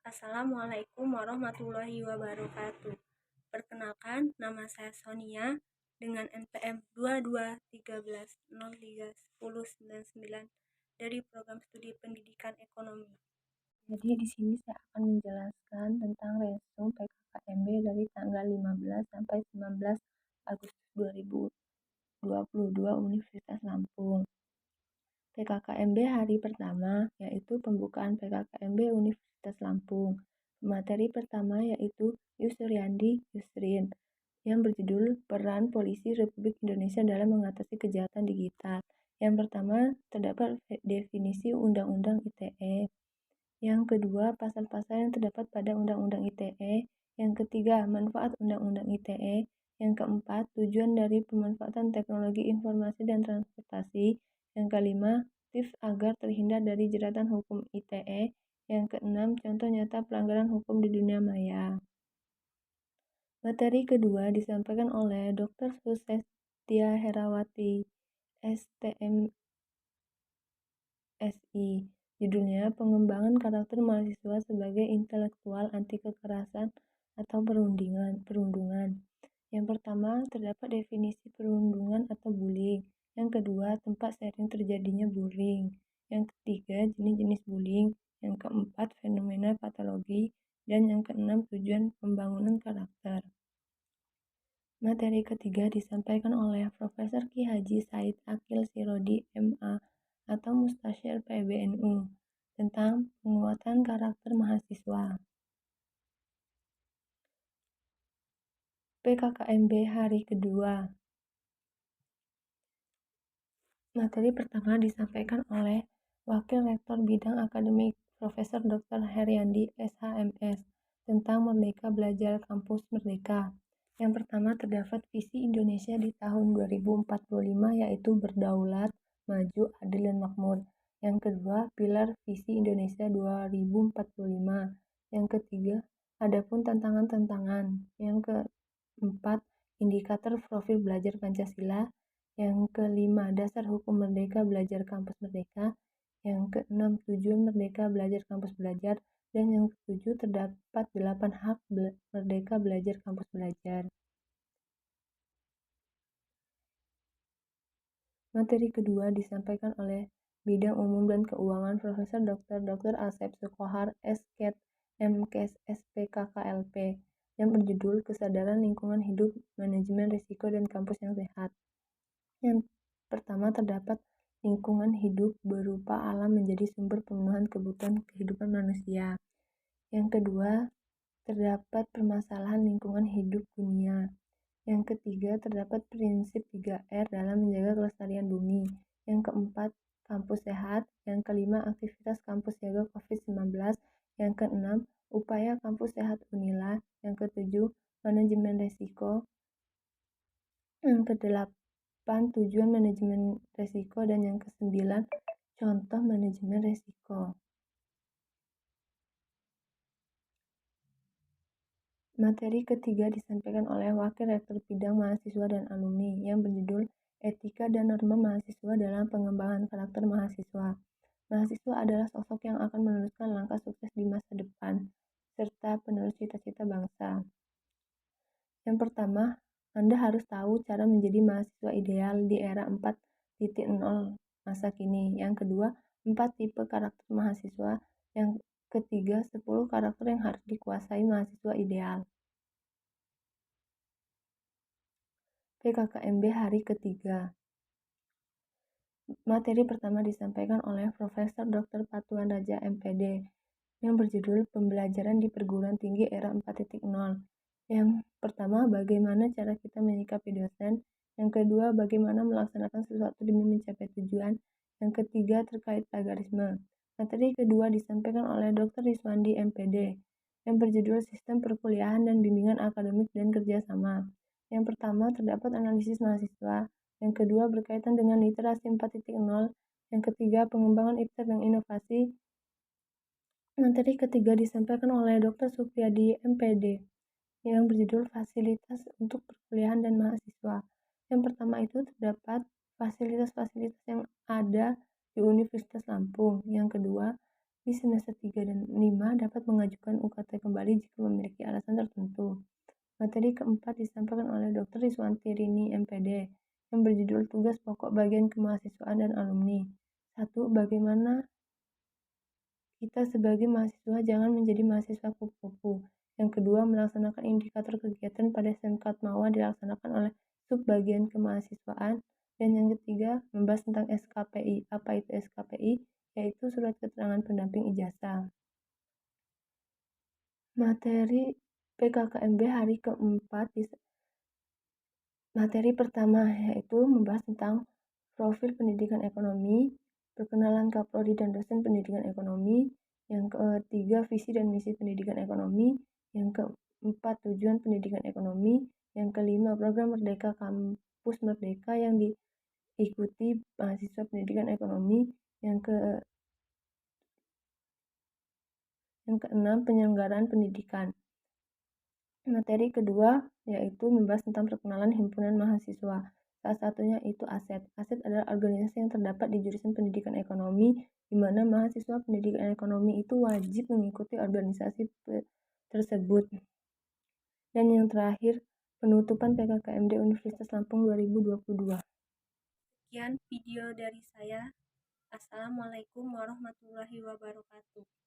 Assalamualaikum warahmatullahi wabarakatuh. Perkenalkan, nama saya Sonia dengan NPM 2213031099 dari Program Studi Pendidikan Ekonomi. Jadi di sini saya akan menjelaskan tentang resume PKKMB dari tanggal 15 sampai 19 Agustus 2022 Universitas Lampung. PKKMB hari pertama yaitu pembukaan PKKMB Universitas Lampung. Materi pertama yaitu Yusriandi Yusrin yang berjudul Peran Polisi Republik Indonesia dalam Mengatasi Kejahatan Digital. Yang pertama terdapat definisi Undang-Undang ITE. Yang kedua pasal-pasal yang terdapat pada Undang-Undang ITE. Yang ketiga manfaat Undang-Undang ITE. Yang keempat tujuan dari pemanfaatan teknologi informasi dan transportasi. Yang kelima, tips agar terhindar dari jeratan hukum ITE. Yang keenam, contoh nyata pelanggaran hukum di dunia maya. Materi kedua disampaikan oleh Dr. Sucestia Herawati, STMSI. Judulnya Pengembangan Karakter Mahasiswa sebagai Intelektual Anti Kekerasan atau Perundungan. Yang pertama, terdapat definisi perundungan atau bullying. Yang kedua, tempat sering terjadinya bullying. Yang ketiga, jenis-jenis bullying. Yang keempat, fenomena patologi. Dan yang keenam, tujuan pembangunan karakter. Materi ketiga disampaikan oleh Profesor Ki Haji Said Akil Sirodi, MA, atau Mustasyar PBNU, tentang penguatan karakter mahasiswa. PKKMB hari kedua. Materi pertama disampaikan oleh Wakil Rektor Bidang Akademik Profesor Dr. Heriandi SHMS tentang Merdeka Belajar Kampus Merdeka. Yang pertama terdapat visi Indonesia di tahun 2045 yaitu berdaulat, maju, adil, dan makmur. Yang kedua, pilar visi Indonesia 2045. Yang ketiga, adapun tantangan-tantangan. Yang keempat, indikator profil belajar Pancasila. Yang kelima, dasar hukum Merdeka Belajar Kampus Merdeka. Yang keenam, tujuan Merdeka Belajar Kampus Belajar. Dan yang ketujuh, terdapat 8 hak Merdeka Belajar Kampus Belajar. Materi kedua disampaikan oleh Bidang Umum dan Keuangan Profesor Dr. Asep Sukohar, SKET, MKes, SPKKLP, yang berjudul Kesadaran Lingkungan Hidup, Manajemen Risiko, dan Kampus yang Sehat. Yang pertama terdapat lingkungan hidup berupa alam menjadi sumber pemenuhan kebutuhan kehidupan manusia. Yang kedua, terdapat permasalahan lingkungan hidup dunia. Yang ketiga, terdapat prinsip 3R dalam menjaga kelestarian bumi. Yang keempat, kampus sehat. Yang kelima, aktivitas kampus jaga COVID-19. Yang keenam, upaya kampus sehat Unila. Yang ketujuh, manajemen risiko. Yang kedelapan, tujuan manajemen risiko. Dan yang kesembilan, contoh manajemen risiko. Materi ketiga disampaikan oleh Wakil Rektor Bidang Mahasiswa dan Alumni yang berjudul Etika dan Norma Mahasiswa dalam Pengembangan Karakter Mahasiswa. Mahasiswa adalah sosok yang akan meneruskan langkah sukses di masa depan, serta penerus cita-cita bangsa. Yang pertama, Anda harus tahu cara menjadi mahasiswa ideal di era 4.0 masa kini. Yang kedua, 4 tipe karakter mahasiswa. Yang ketiga, 10 karakter yang harus dikuasai mahasiswa ideal. PKKMB hari ketiga. Materi pertama disampaikan oleh Profesor Dr. Patuan Raja MPD yang berjudul Pembelajaran di Perguruan Tinggi Era 4.0. Yang pertama, bagaimana cara kita menyikapi dosen. Yang kedua, bagaimana melaksanakan sesuatu demi mencapai tujuan. Yang ketiga, terkait plagiarisme. Materi kedua disampaikan oleh Dr. Riswandi MPD yang berjudul Sistem Perkuliahan dan Bimbingan Akademik dan Kerjasama. Yang pertama, terdapat analisis mahasiswa. Yang kedua, berkaitan dengan literasi 4.0. Yang ketiga, pengembangan iptek dan inovasi. Materi ketiga disampaikan oleh Dr. Supriyadi MPD yang berjudul Fasilitas untuk Perkuliahan dan Mahasiswa. Yang pertama itu terdapat fasilitas-fasilitas yang ada di Universitas Lampung. Yang kedua, Di semester 3 dan 5 dapat mengajukan UKT kembali jika memiliki alasan tertentu. Materi keempat disampaikan oleh Dr. Riswanti Rini, MPD, yang berjudul Tugas Pokok Bagian Kemahasiswaan dan Alumni. 1. Bagaimana kita sebagai mahasiswa jangan menjadi mahasiswa kupu-kupu. Yang kedua, melaksanakan indikator kegiatan pada Semkatmawa dilaksanakan oleh Subbagian Kemahasiswaan. Dan yang ketiga, membahas tentang SKPI. Apa itu SKPI? Yaitu Surat Keterangan Pendamping Ijazah. Materi PKKMB hari keempat. Materi pertama yaitu membahas tentang profil pendidikan ekonomi, perkenalan Kaprodi dan dosen pendidikan ekonomi, yang ketiga visi dan misi pendidikan ekonomi, yang keempat tujuan pendidikan ekonomi, yang kelima program Merdeka Kampus Merdeka yang diikuti mahasiswa pendidikan ekonomi, yang keenam penyelenggaraan pendidikan. Materi kedua yaitu membahas tentang perkenalan himpunan mahasiswa. Salah satunya itu ASET. ASET adalah organisasi yang terdapat di jurusan pendidikan ekonomi, di mana mahasiswa pendidikan ekonomi itu wajib mengikuti organisasi tersebut. Dan yang terakhir, penutupan PKKMD Universitas Lampung 2022. Sekian video dari saya. Assalamualaikum warahmatullahi wabarakatuh.